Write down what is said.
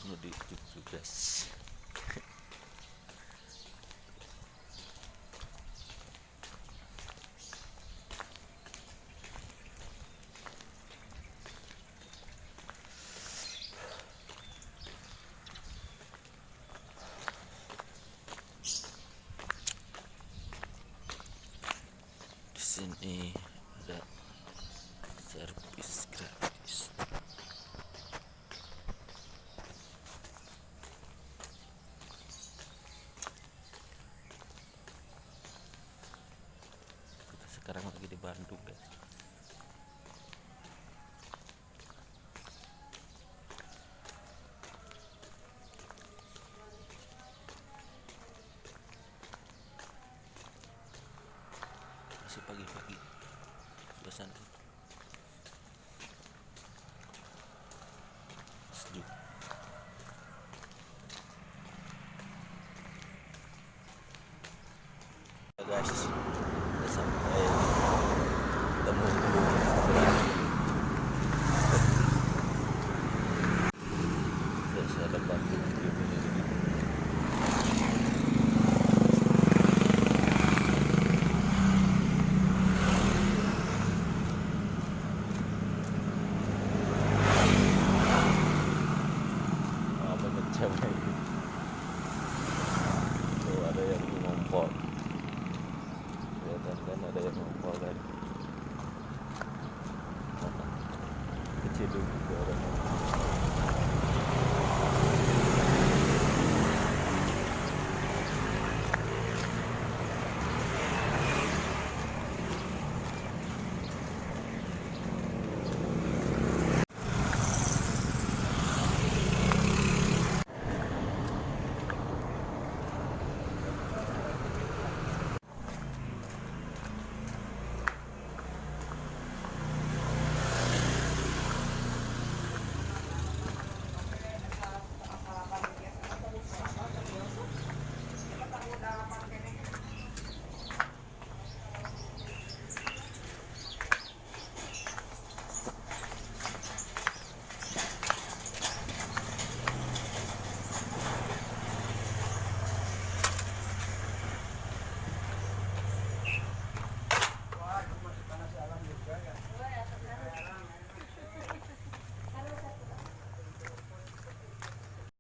nu di tugas. Di sini ada servis gratis. Kita sekarang lagi di Bandung, guys. Masih pagi-pagi, suasana sejuk. Ya guys, udah sampai ketemu terus ada Bandung ini. Banyak cewek. Tuh ada yang ngompol. Kelihatan kan ada yang ngompol kan. Kecil juga ada ngompol.